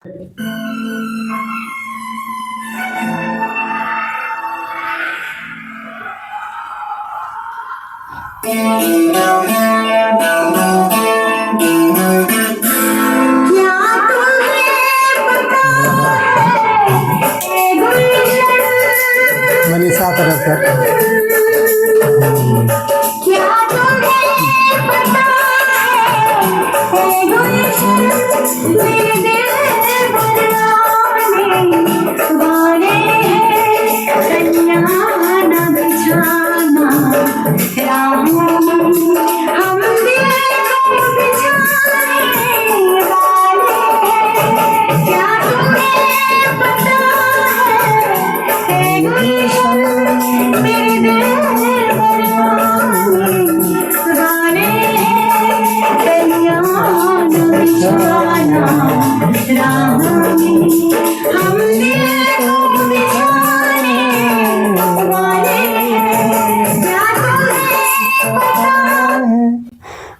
मनीषा तरफ कर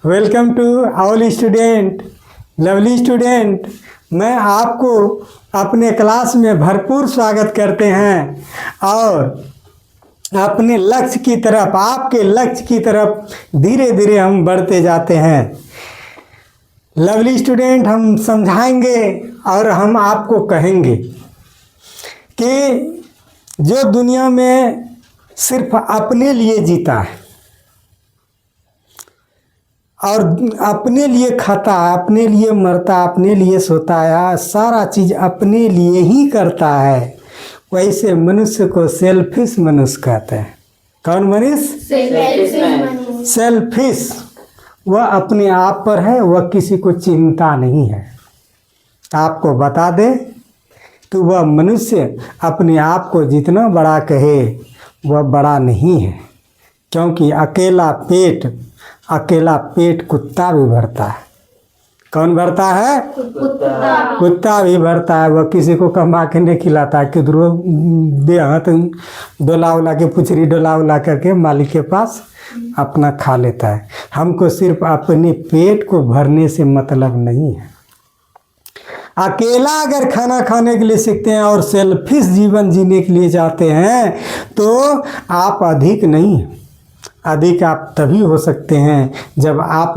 welcome to all student, lovely student. मैं आपको अपने क्लास में भरपूर स्वागत करते हैं और अपने लक्ष्य की तरफ, आपके लक्ष्य की तरफ धीरे धीरे हम बढ़ते जाते हैं। लवली स्टूडेंट, हम समझाएंगे और हम आपको कहेंगे कि जो दुनिया में सिर्फ अपने लिए जीता है और अपने लिए खाता है, अपने लिए मरता, अपने लिए सोता है, सारा चीज़ अपने लिए ही करता है, वैसे मनुष्य को सेल्फिश मनुष्य कहते हैं। कौन मनुष्य? सेल्फिश। वह अपने आप पर है, वह किसी को चिंता नहीं है। आपको बता दे तो वह मनुष्य अपने आप को जितना बड़ा कहे वह बड़ा नहीं है, क्योंकि अकेला पेट कुत्ता भी भरता है। कौन भरता है? कुत्ता भी भरता है। वह किसी को कमा के नहीं खिलाता है, किधरों दे हाथ डोला उला के, पुछरी डोला उला करके मालिक के पास अपना खा लेता है। हमको सिर्फ अपने पेट को भरने से मतलब नहीं है। अकेला अगर खाना खाने के लिए सीखते हैं और सेल्फिश जीवन जीने के लिए जाते हैं तो आप अधिक नहीं, अधिक आप तभी हो सकते हैं जब आप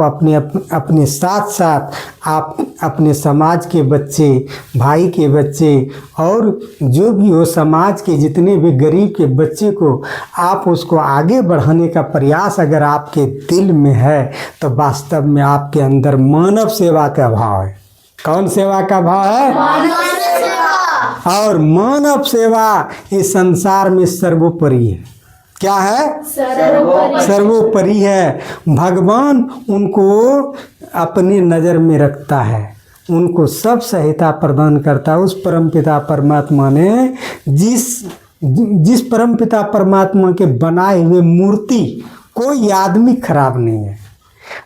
अपने साथ साथ आप अपने समाज के बच्चे, भाई के बच्चे और जो भी हो समाज के जितने भी गरीब के बच्चे को आप उसको आगे बढ़ाने का प्रयास अगर आपके दिल में है तो वास्तव में आपके अंदर मानव सेवा का भाव है। कौन सेवा का भाव है? मानव सेवा। और मानव सेवा इस संसार में सर्वोपरि है। क्या है? सर्वोपरि है। भगवान उनको अपनी नज़र में रखता है, उनको सब सहायता प्रदान करता है। उस परमपिता परमात्मा ने जिस परमपिता परमात्मा के बनाए हुए मूर्ति कोई आदमी खराब नहीं है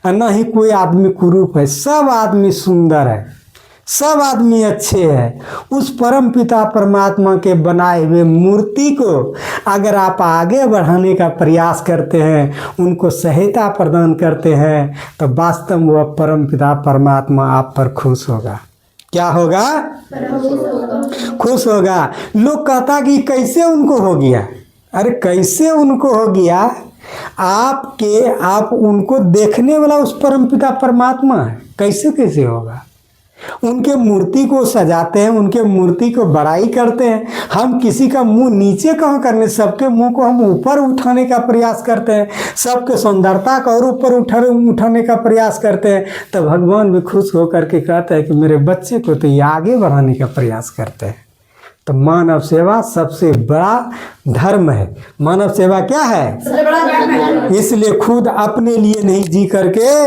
और न ही कोई आदमी कुरूप है। सब आदमी सुंदर है, सब आदमी अच्छे हैं। उस परम पिता परमात्मा के बनाए हुए मूर्ति को अगर आप आगे बढ़ाने का प्रयास करते हैं, उनको सहायता प्रदान करते हैं, तो वास्तव में वह परम पिता परमात्मा आप पर खुश होगा। क्या होगा? खुश होगा। लोग कहता कि कैसे उनको हो गया? अरे कैसे उनको हो गया? आप उनको देखने वाला उस परम पिता परमात्मा है। कैसे होगा? उनके मूर्ति को सजाते हैं, उनके मूर्ति को बड़ाई करते हैं। हम किसी का मुंह नीचे कहाँ करने, सबके मुंह को हम ऊपर उठाने का प्रयास करते हैं, सबके सुंदरता को और ऊपर उठाने का प्रयास करते हैं। तो भगवान भी खुश होकर के कहते हैं कि मेरे बच्चे को तो ये आगे बढ़ाने का प्रयास करते हैं। तो मानव सेवा सबसे बड़ा धर्म है। मानव सेवा क्या है? सबसे बड़ा धर्म है। इसलिए खुद अपने लिए नहीं जी करके,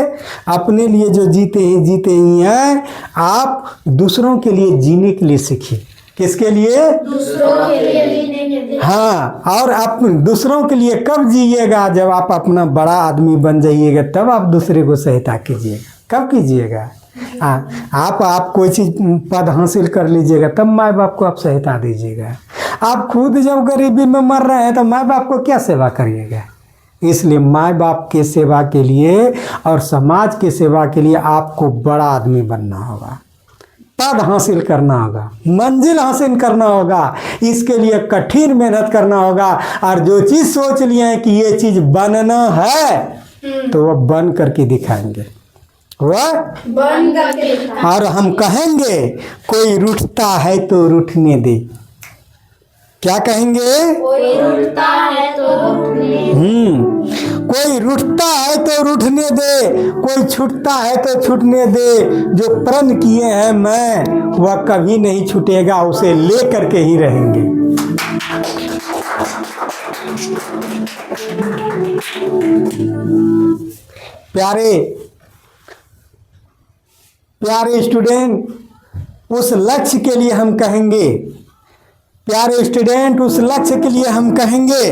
अपने लिए जो जीते ही हैं, आप दूसरों के लिए जीने के लिए सीखिए। किसके लिए? दूसरों के लिए जीने के लिए। हाँ, और आप दूसरों के लिए कब जिएगा? जब आप अपना बड़ा आदमी बन जाइएगा, तब आप दूसरे को सहायता कीजिएगा। कब कीजिएगा? आप कोई चीज़ पद हासिल कर लीजिएगा, तब माँ बाप को आप सहायता दीजिएगा। आप खुद जब गरीबी में मर रहे हैं तो माँ बाप को क्या सेवा करिएगा? इसलिए माँ बाप के सेवा के लिए और समाज के सेवा के लिए आपको बड़ा आदमी बनना होगा। पद हासिल करना होगा, मंजिल हासिल करना होगा, इसके लिए कठिन मेहनत करना होगा। और जो चीज़ सोच लिए हैं कि ये चीज़ बनना है तो वह बन करके दिखाएंगे, वह बन करके। और हम कहेंगे कोई रूठता है तो रूठने दे। क्या कहेंगे? कोई रूठता है तो रूठने। कोई रूठता है तो रूठने दे, कोई छूटता है तो छूटने दे। जो प्रण किए हैं मैं वह कभी नहीं छूटेगा, उसे ले करके ही रहेंगे। प्यारे प्यारे स्टूडेंट, उस लक्ष्य के लिए हम कहेंगे, प्यारे स्टूडेंट उस लक्ष्य के लिए हम कहेंगे,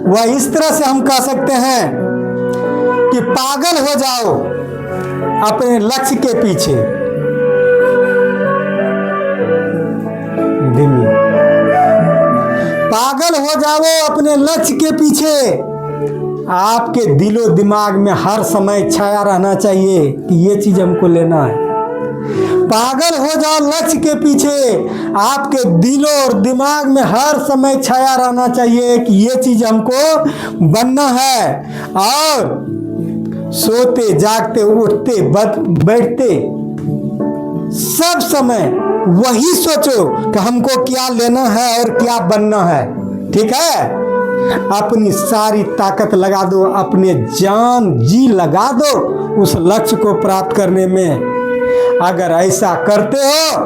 वह इस तरह से हम कह सकते हैं कि पागल हो जाओ अपने लक्ष्य के पीछे। पागल हो जाओ अपने लक्ष्य के पीछे। आपके दिलो दिमाग में हर समय छाया रहना चाहिए कि ये चीज हमको लेना है। पागल हो जाओ लक्ष्य के पीछे, आपके दिलो और दिमाग में हर समय छाया रहना चाहिए कि ये चीज हमको बनना है। और सोते जागते उठते बैठते सब समय वही सोचो कि हमको क्या लेना है और क्या बनना है। ठीक है, अपनी सारी ताकत लगा दो, अपने जान जी लगा दो उस लक्ष्य को प्राप्त करने में। अगर ऐसा करते हो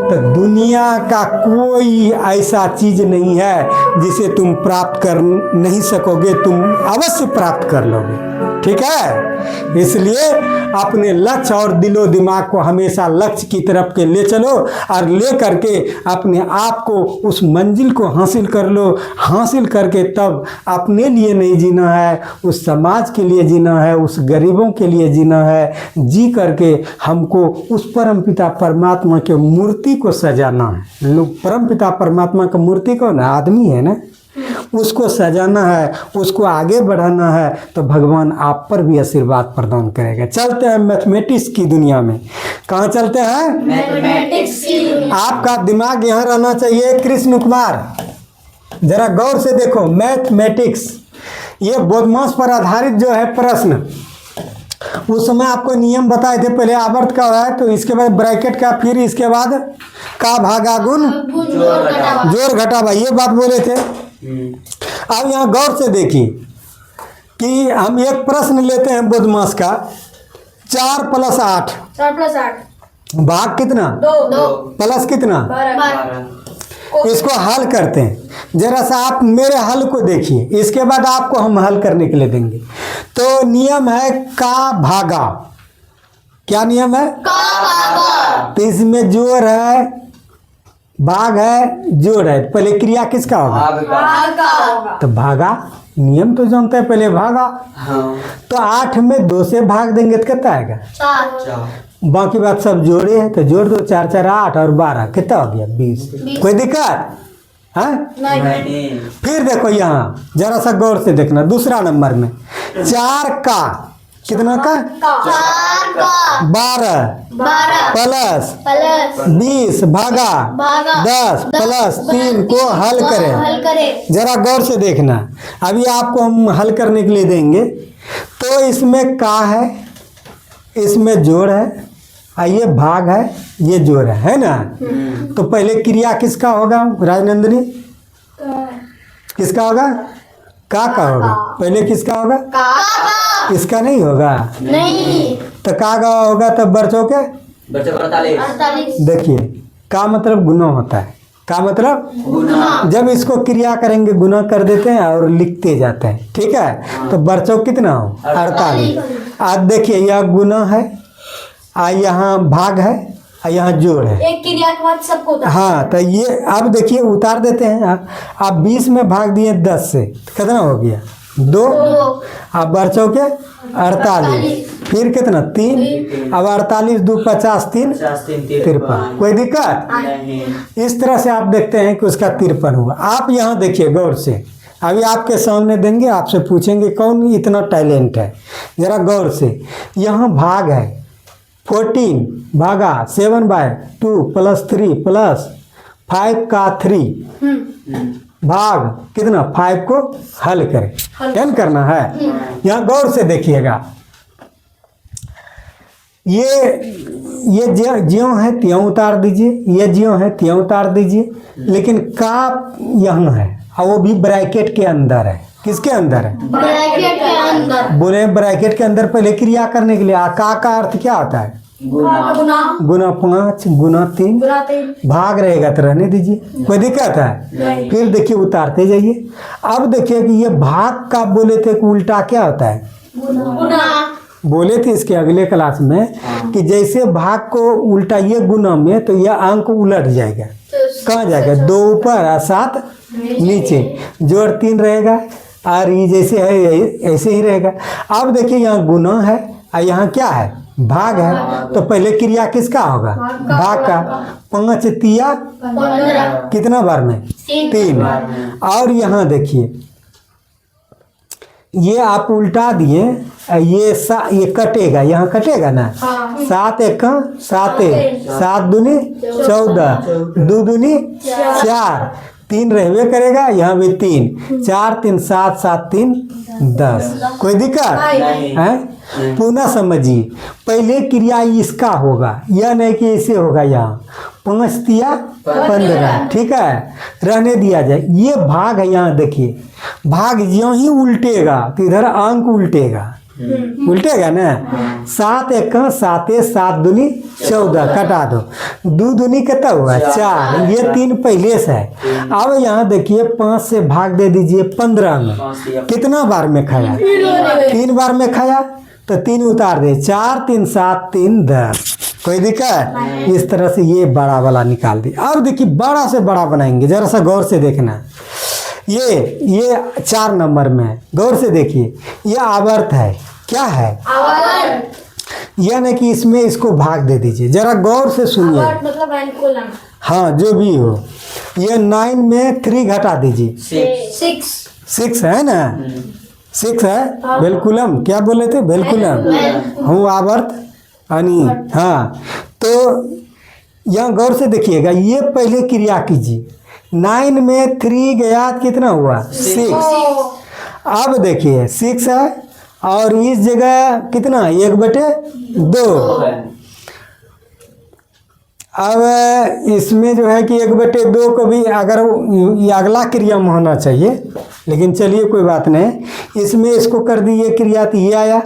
तो दुनिया का कोई ऐसा चीज नहीं है जिसे तुम प्राप्त कर नहीं सकोगे, तुम अवश्य प्राप्त कर लोगे। ठीक है, इसलिए अपने लक्ष्य और दिलो दिमाग को हमेशा लक्ष्य की तरफ के ले चलो और ले करके अपने आप को उस मंजिल को हासिल कर लो। हासिल करके तब अपने लिए नहीं जीना है, उस समाज के लिए जीना है, उस गरीबों के लिए जीना है। जी करके हमको उस परमपिता परमात्मा के मूर्ति को सजाना है। लोग परमपिता परमात्मा का मूर्ति कौन है? आदमी है ना, उसको सजाना है, उसको आगे बढ़ाना है, तो भगवान आप पर भी आशीर्वाद प्रदान करेगा। चलते हैं मैथमेटिक्स की दुनिया में। कहाँ चलते हैं? मैथमेटिक्स की दुनिया। आपका दिमाग यहाँ रहना चाहिए। कृष्ण कुमार, जरा गौर से देखो, मैथमेटिक्स ये बोधमास पर आधारित जो है प्रश्न, उस समय आपको नियम बताए थे। पहले आवर्त का है, तो इसके बाद ब्रैकेट का, फिर इसके बाद का भागा गुण जोड़ घटावा, ये बात बोले थे। अब यहाँ गौर से देखिए कि हम एक प्रश्न लेते हैं बोधमास का, 4 + 8 4 + 8 भाग कितना? 2 प्लस कितना? 12। इसको हल करते हैं। जरा सा आप मेरे हल को देखिए, इसके बाद आपको हम हल करने के लिए देंगे। तो नियम है का भागा। क्या नियम है? का भागा। तो इसमें जोड़ है, भाग है, जोड़ है। पहले क्रिया किसका होगा? भागा। तो भागा, नियम तो जानते हैं, पहले भागा। तो 8 में 2 से भाग देंगे तो कितना आएगा? 4। बाकी बात सब जोड़े है, तो जोड़ दो। 4 4 8 और 12 कितना हो गया? 20। कोई दिक्कत है? नहीं। फिर देखो यहाँ जरा सा गौर से देखना, दूसरा नंबर में 4 का कितना का? 4 का 12 प्लस 20 भागा 10 प्लस 3 को हल करें। जरा गौर से देखना, अभी आपको हम हल करने के लिए देंगे। तो इसमें का है, इसमें जोड़ है, और ये भाग है, ये जोड़ है ना। तो पहले क्रिया किसका होगा राजनंदिनी? किसका होगा? का होगा। पहले किसका होगा? इसका नहीं होगा। नहीं। तो का होगा तब बच्चों के 48। देखिए, का मतलब गुना होता है। का मतलब गुना। जब इसको क्रिया करेंगे गुना कर देते हैं और लिखते जाते हैं। ठीक है, तो बच्चों कितना हो? 48। आज देखिए, यह गुना है, यहाँ भाग है, यहाँ जोड़ है। एक क्रिया के बाद सबको उतार। हाँ, तो ये अब देखिए उतार देते हैं। आप 20 में भाग दिए 10 से, कितना हो गया? 2। अब बच्चों के 48, फिर कितना? 3। अब 48 2 50 3 53। कोई दिक्कत? इस तरह से आप देखते हैं कि उसका 53 हुआ। आप यहाँ देखिए गौर से, अभी आपके सामने देंगे, आपसे पूछेंगे कौन इतना टैलेंट है। जरा गौर से, यहाँ भाग है, 14 भागा 7/2 + 3 + 5 का 3 भाग कितना 5 को हल करें। 10 करना है। यहाँ गौर से देखिएगा, ये ज्यों है त्यों उतार दीजिए, ये ज्यों है त्यों उतार दीजिए, लेकिन का यहाँ है और वो भी ब्रैकेट के अंदर है। किसके अंदर है? ब्रैकेट के अंदर। बोले ब्रैकेट के अंदर पहले क्रिया करने के लिए का अर्थ क्या होता है? गुना गुना 5 गुना 3 भाग रहेगा तो रहने दीजिए, कोई दिक्कत है? फिर देखिए उतारते जाइए। अब देखिए कि ये भाग का बोले थे कि उल्टा क्या होता है? गुना। बोले थे इसके अगले क्लास में कि जैसे भाग को उल्टा ये गुना में तो यह अंक उलट जाएगा। कहाँ जाएगा? 2 ऊपर और 7 नीचे, जोड़ 3 रहेगा और ये जैसे है ऐसे ही रहेगा। अब देखिए यहाँ गुना है और यहाँ क्या है? भाग है। तो पहले क्रिया किसका होगा? भाग का। 5 तिया 15 कितना बार में? 3। और यहाँ देखिए ये आप उल्टा दिए, ये कटेगा, यहाँ कटेगा ना। 7 1 7 7 दूनी 14 2 दूनी 4 3 रहबे करेगा, यहाँ भी 3 4 3 7 7 3 10। कोई दिक्कत है? पुनः समझिए, पहले क्रिया इसका होगा, यह नहीं कि ऐसे होगा। यहाँ 5 तिया 15, ठीक है, रहने दिया जाए। ये भाग है, यहाँ देखिए भाग ज्यों ही उल्टेगा तो इधर अंक उल्टेगा, उल्टेगा ना। 7 1 7 7 दूनी 14 कटा दो, 2 दूनी कितना हुआ? 4, ये 3 पहले से है। अब यहाँ देखिए 5 से भाग दे दीजिए 15 में, कितना बार में खाया? 3 बार में खाया तो 3 उतार दे, 4 3 7 3 10। कोई दिक्कत? इस तरह से ये बड़ा वाला निकाल दी। अब देखिए बड़ा से बड़ा बनाएंगे, जरा सा गौर से देखना। ये 4 नंबर में है, गौर से देखिए, ये आवर्त है। क्या है? आवर्त। यह नहीं कि इसमें इसको भाग दे दीजिए, जरा गौर से सुनिए। मतलब एनकोलन। हाँ, जो भी हो। ये 9 में 3 घटा दीजिए, 6 है ना? 6 है। बेलकुलम क्या बोले थे? बेलकुलम हूँ आवर्त अनि। हाँ, तो यहाँ गौर से देखिएगा, ये पहले क्रिया कीजिए। 9 में 3 गया कितना हुआ? 6। अब देखिए 6 है और इस जगह कितना? 1/2। अब इसमें जो है कि 1/2 को भी अगर ये अगला क्रिया में होना चाहिए, लेकिन चलिए कोई बात नहीं। इसमें इसको कर दिए क्रिया तो ये आया।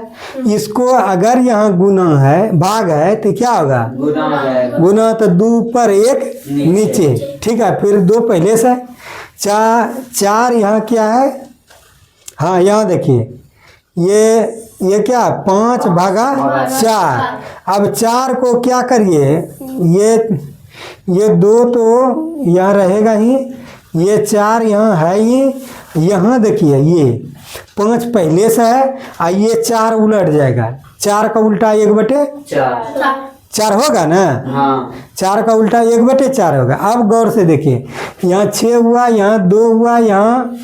इसको अगर यहाँ गुना है, भाग है, तो क्या होगा? गुना। तो 2 ऊपर 1 नीचे, ठीक है। फिर 2 पहले से 4 यहाँ क्या है? हाँ, यहाँ देखिए ये क्या? 5 भागा 4। अब 4 को क्या करिए? ये 2 तो यहाँ रहेगा ही, ये 4 यहाँ है ही। यहाँ देखिए ये 5 पहले से है और ये 4 उलट जाएगा। 4 का उल्टा 1/4 होगा ना। हाँ। 4 का उल्टा 1/4 होगा। अब गौर से देखिए, यहाँ 6 हुआ, यहाँ 2 हुआ, यहाँ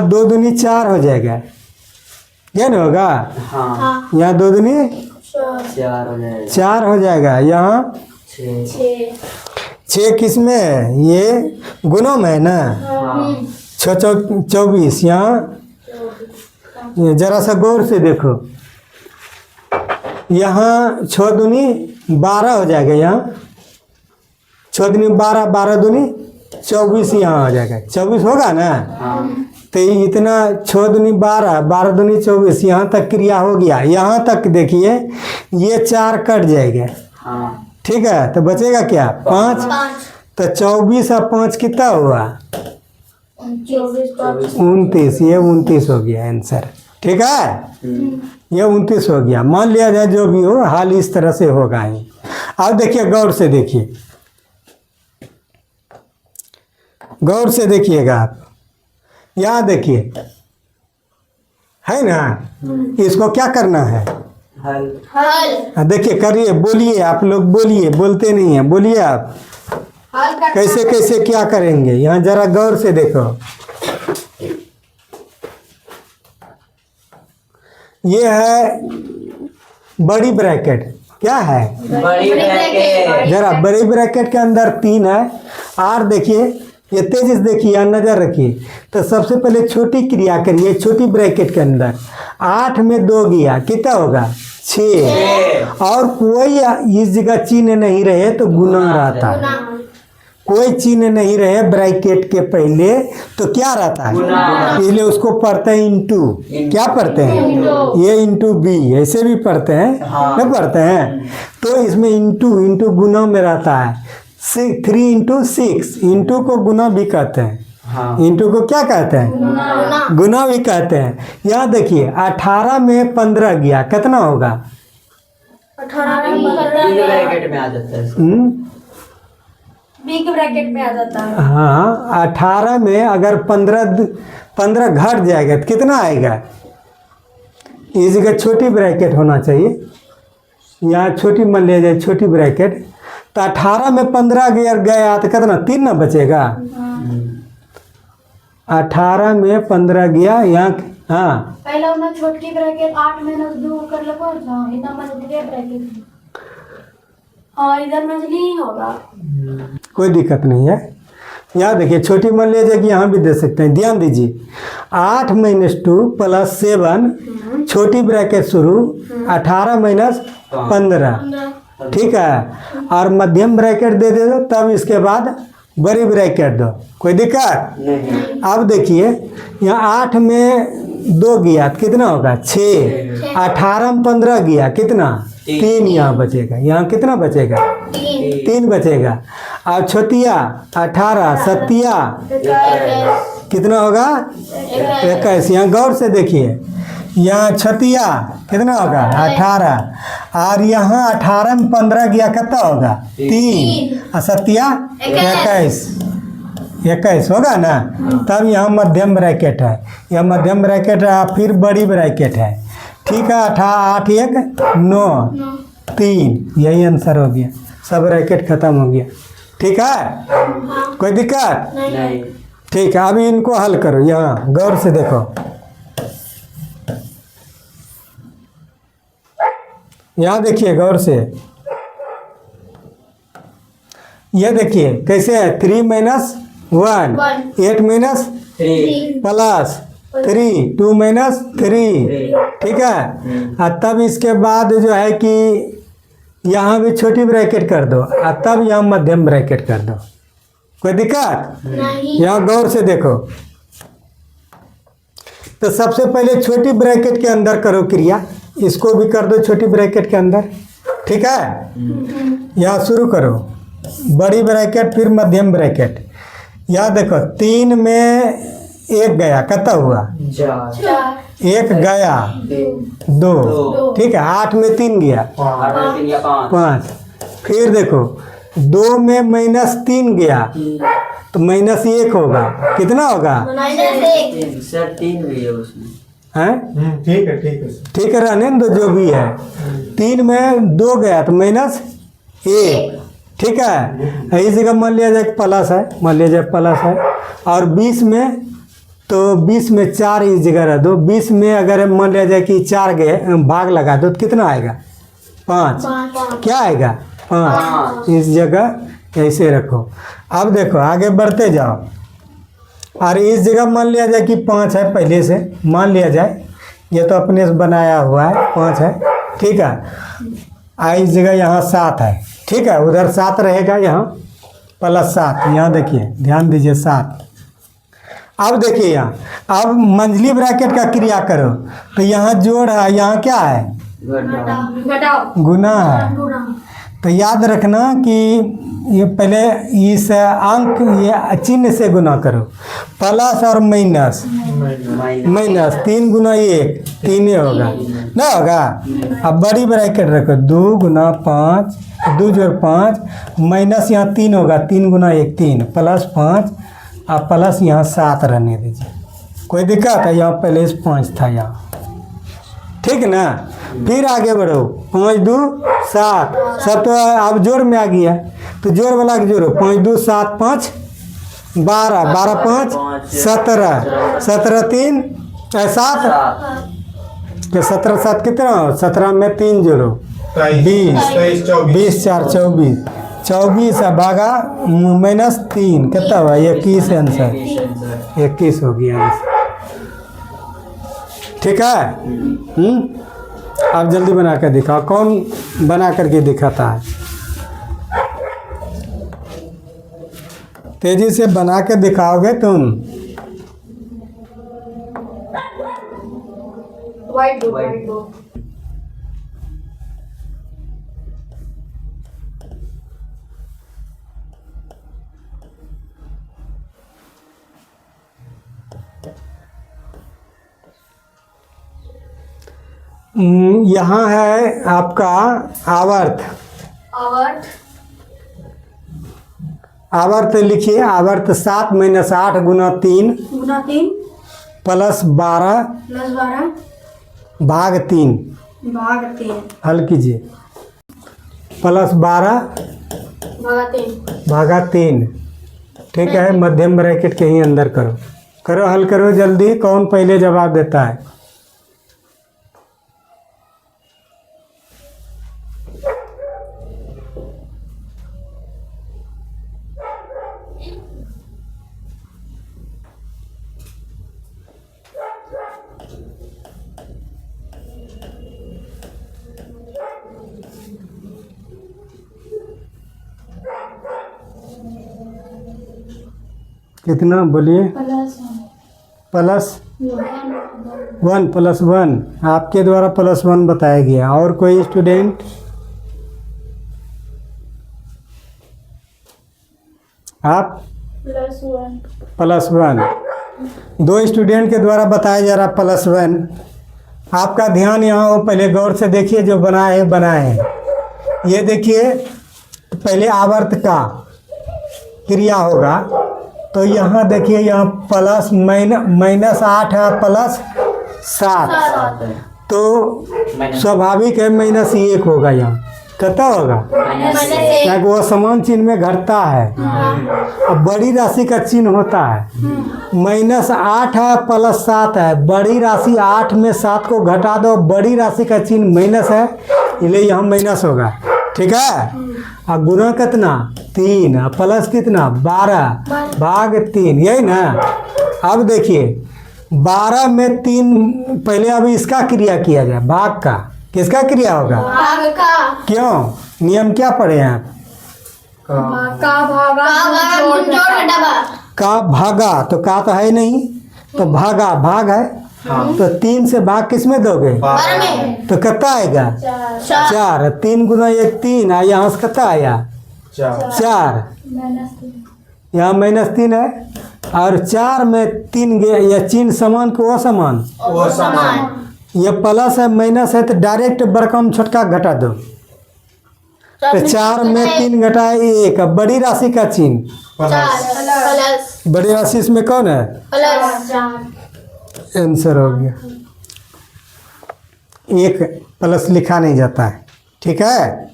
2 दूनी 4 हो जाएगा, क्या ना होगा? हाँ। यहाँ 2 दूनी 4 हो जाएगा। यहाँ 6 किस में है? ये गुणों में है ना। 6 24। यहाँ जरा सा गौर से देखो, यहाँ 6 दूनी 12 हो जाएगा। यहाँ 6 दूनी 12, 12 दूनी 24, यहाँ हो जाएगा 24 होगा ना। तो इतना 6 दूनी 12, 12 दूनी 24, यहाँ तक क्रिया हो गया। यहाँ तक देखिए ये 4 कट जाएगा, ठीक है। तो बचेगा क्या? 5। तो 24 और 5 कितना हुआ? 29। ये 29 हो गया आंसर, ठीक है। ये 29 हो गया। मान लिया जाए जो भी हो, हाल इस तरह से होगा ही। अब देखिए गौर से देखिए, गौर से देखिएगा आप। यहाँ देखिए है ना, इसको क्या करना है? हल। देखिए करिए, बोलिए आप लोग, बोलिए, बोलते नहीं हैं, बोलिए आप कैसे कैसे क्या करेंगे। यहाँ जरा गौर से देखो, ये है बड़ी ब्रैकेट क्या है? बड़ी ब्रैकेट। जरा बड़ी ब्रैकेट के अंदर 3 है। और देखिए, ये तेजी से देखिए, यहाँ नजर रखिए। तो सबसे पहले छोटी क्रिया करिए छोटी ब्रैकेट के अंदर। 8 में 2 गया, कितना होगा? 6। और कोई इस जगह चिन्ह नहीं रहे तो गुना रहता है। कोई चिन्ह नहीं रहे ब्रैकेट के पहले तो क्या रहता है? इसलिए उसको पढ़ते हैं इंटू। क्या पढ़ते हैं? ये इंटू बी, ऐसे भी पढ़ते हैं, नहीं पढ़ते हैं? तो इसमें इंटू गुना में रहता है। 3 इंटू 6, इंटू को गुना भी कहते हैं। इंटू को क्या कहते हैं? गुना भी कहते हैं। यहाँ देखिए, 18 में 15 गया, कितना होगा? 18 बी ब्रैकेट में आ जाता है। बी के ब्रैकेट में आ जाता है। हाँ, 18 में अगर 15 घट जाएगा तो कितना आएगा? इस जगह छोटी ब्रैकेट होना चाहिए, यहाँ छोटी मान लिया जाए, छोटी ब्रैकेट। तो 18 में 15 गया तो कितना? 3 ना बचेगा। 18 में 15 गया, यहाँ हाँ पहले उन्हें छोटी ब्रैकेट 8 में 2 कर लो, इतना मछली ब्रैकेट। हाँ, इधर मछली ही होगा। कोई दिक्कत नहीं है। यहाँ देखिए, छोटी मान लीजिए कि यहाँ भी दे सकते हैं। ध्यान दीजिए, 8 - 2 + 7, छोटी ब्रैकेट शुरू, 18 - 15, ठीक है। और मध्यम ब्रैकेट दे दो, तब इसके बाद बड़ी ब्रैकेट दो, कोई दिक्कत नहीं। अब देखिए, यहाँ 8 में 2 गया तो कितना होगा? 6। 18 में 15 गया, कितना? 3 यहाँ बचेगा। यहाँ कितना बचेगा? 3 बचेगा। और छोटिया 18, सतिया कितना होगा? 21। यहाँ गौर से देखिए, यहाँ छतिया कितना होगा? 18। और यहाँ 18 में 15 गया, कितना होगा? 3। और सतिया 21 होगा ना। तब यहाँ मध्यम ब्रैकेट है, यह मध्यम ब्रैकेट है, फिर बड़ी ब्रैकेट है, ठीक है। 8 1 9 3, यही आंसर हो गया। सब ब्रैकेट खत्म हो गया, ठीक है। कोई दिक्कत नहीं। ठीक है। अभी इनको हल करो, यहाँ गौर से देखो। यहाँ देखिए गौर से, ये देखिए कैसे है। 3 - 1 8 - 3 +3 2 - 3, ठीक है। और तब इसके बाद जो है कि यहाँ भी छोटी ब्रैकेट कर दो, और तब यहाँ मध्यम ब्रैकेट कर दो। कोई दिक्कत? नहीं। यहाँ गौर से देखो। तो सबसे पहले छोटी ब्रैकेट के अंदर करो क्रिया, इसको भी कर दो छोटी ब्रैकेट के अंदर, ठीक है। यहाँ शुरू करो बड़ी ब्रैकेट, फिर मध्यम ब्रैकेट। यहाँ देखो, 3 में 1 गया, कितना हुआ? 4 1 गया 2, ठीक है। 8 में 3 गया, 5। फिर देखो, 2 में -3 गया तो -1 होगा, कितना होगा? -1। सर 3 भी है उसमें। हैं? ठीक है, ठीक है। ठीक है, रहने दो जो भी है। 3 में 2 गया तो -1, ठीक है। इस जगह मान लिया जाए प्लस है, मान लिया जाए प्लस है। और 20 में, तो 20 में 4 इस जगह रह दो। 20 में अगर मान लिया जाए कि 4 गए, भाग लगा दो तो कितना आएगा? 5। क्या आएगा? 5। इस जगह ऐसे रखो। अब देखो आगे बढ़ते जाओ। और इस जगह मान लिया जाए कि 5 है, पहले से मान लिया जाए, ये तो अपने से बनाया हुआ है, 5 है, ठीक है। इस जगह यहाँ 7 है, ठीक है। उधर 7 रहेगा, यहाँ +7। यहाँ देखिए, ध्यान दीजिए, 7। अब देखिए यहाँ, अब मंझली ब्रैकेट का क्रिया करो तो यहाँ जोड़ है, यहाँ क्या है? घटाओ। गुना है। तो याद रखना कि ये पहले इस अंक, ये चिन्ह से गुना करो। प्लस और माइनस, 3 × 1 3 ही होगा ना, होगा। अब बड़ी ब्रैकेट रखो, 2 × 5, 2 जोड़ 5, माइनस यहाँ 3 होगा, 3 × 1 3, +5, और प्लस यहाँ 7 रहने दीजिए। कोई दिक्कत है? यहाँ पहले से 5 था यहाँ, ठीक ना। फिर आगे बढ़ो, 5 2 7, सब तो अब जोड़ में आ गया, तो जोड़ वाला के जोड़ो। 5 2 7 5 12, 12 5 17, 17 3 7, तो 17 7 कितना? 17 में 3 जोड़ो, बीस 20 4 24 24 है भागा -3 कितना हुआ 21 आंसर 21 हो गया आंसर। ठीक है। अब जल्दी बना कर दिखाओ, कौन बना करके दिखाता है? तेजी से बना के दिखाओगे तुम। व्हाइट बोर्ड यहाँ है आपका आवर्त। आवर्त लिखिए, आवर्त 7 - 8 गुना 3 प्लस 12 भाग 3 हल कीजिए। प्लस 12 भागा 3 ठीक है। मध्यम ब्रैकेट के ही अंदर करो, करो हल करो जल्दी। कौन पहले जवाब देता है? कितना बोलिए? प्लस 1 प्लस 1 आपके द्वारा +1 बताया गया। और कोई स्टूडेंट? आप +1 दो स्टूडेंट के द्वारा बताया जा रहा +1। आपका ध्यान यहाँ हो, पहले गौर से देखिए जो बनाए हैं। ये देखिए पहले आवर्त का क्रिया होगा, तो यहाँ देखिए यहाँ प्लस -8 है प्लस 7 तो स्वाभाविक है -1 होगा। यहाँ कितना होगा? क्योंकि वो समान चिन्ह में घटता है। अब बड़ी राशि का चिन्ह होता है। -8 है प्लस 7 है, बड़ी राशि 8 में 7 को घटा दो, बड़ी राशि का चिन्ह माइनस है, इसलिए यहाँ माइनस होगा। ठीक है। और गुना कितना? 3 प्लस कितना? 12 भाग 3, यही ना। अब देखिए 12 में 3 पहले अभी इसका क्रिया किया जाए, भाग का। किसका क्रिया होगा? क्यों? नियम क्या पढ़े हैं आप? का भागा, तो का तो है नहीं, तो भागा भाग है। तो 3 से भाग किस में दोगे? तो कितना आएगा? 4 3 गुना 1 3 यहाँ से कितना आया? 4 यहाँ -3 है। और 4 में 3 गया, यह चिन्ह समान को वो समान, ये प्लस है माइनस है, तो डायरेक्ट बड़कम छोटका घटा दो। तो 4 में 3 घटा 1, बड़ी राशि का चिन्ह बड़ी राशि इसमें कौन है? आंसर हो गया। 1 प्लस लिखा नहीं जाता है। ठीक है।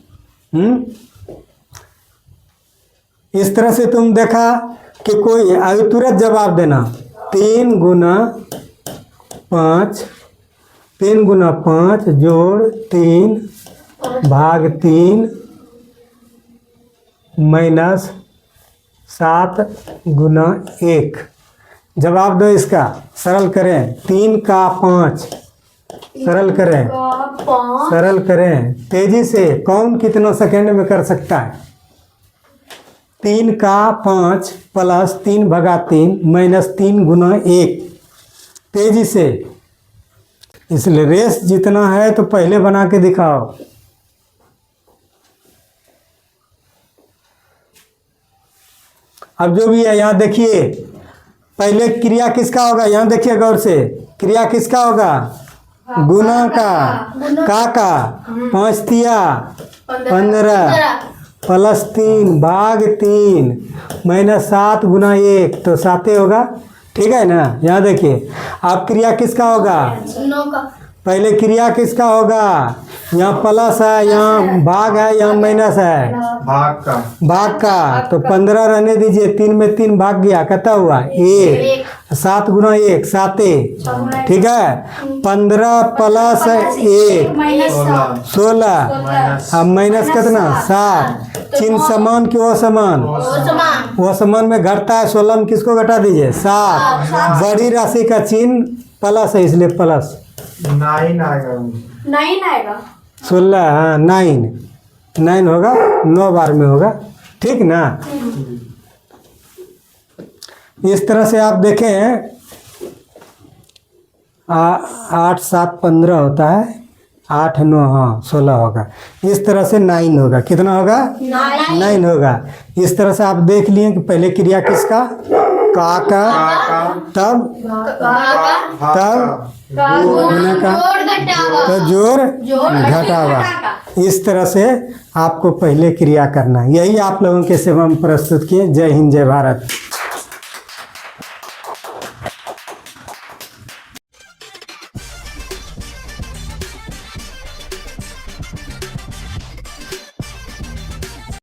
इस तरह से तुम देखा कि कोई अभी तुरंत जवाब देना। 3 गुना 5 3 गुना 5 जोड़ 3 भाग 3 माइनस 7 गुना 1। जवाब दो इसका, सरल करें। 3 का 5 सरल करें, सरल करें तेजी से। कौन कितना सेकंड में कर सकता है? 3 का 5 प्लस 3 भागा 3 माइनस 3 गुना 1। तेजी से, इसलिए रेस जितना है तो पहले बना के दिखाओ। अब जो भी है यहाँ देखिए, पहले क्रिया किसका होगा? यहाँ देखिए गौर से, क्रिया किसका होगा? गुना का 5 तिया 15 प्लस 3 भाग 3 माइनस 7 गुना 1, तो 7 होगा। ठीक है ना। यहाँ देखिए अब क्रिया किसका होगा? पहले क्रिया किसका होगा? यहाँ प्लस है, यहाँ भाग है, यहाँ माइनस है, भाग का। तो 15 रहने दीजिए, 3 में 3 भाग गया, कितना हुआ? 1। 7 गुना 1 7, ठीक है। 15 प्लस 1 16, अब माइनस कितना? 7। चिन्ह समान कि वो समान? वो समान में घटता है, 16 में किसको घटा दीजिए? 7। बड़ी राशि का चिन्ह प्लस है, इसलिए प्लस 9 आएगा। 16, हाँ 9 होगा, 9 बार में होगा, ठीक ना। इस तरह से आप देखें 8 7 15 होता है, 8 9 हाँ 16 होगा। इस तरह से 9 होगा, कितना होगा? 9 होगा। इस तरह से आप देख लिए कि पहले क्रिया किसका? का, तब गुना का, तो जोड़ घटावा। इस तरह से आपको पहले क्रिया करना है। यही आप लोगों के सेवा में प्रस्तुत किए। जय हिंद, जय भारत।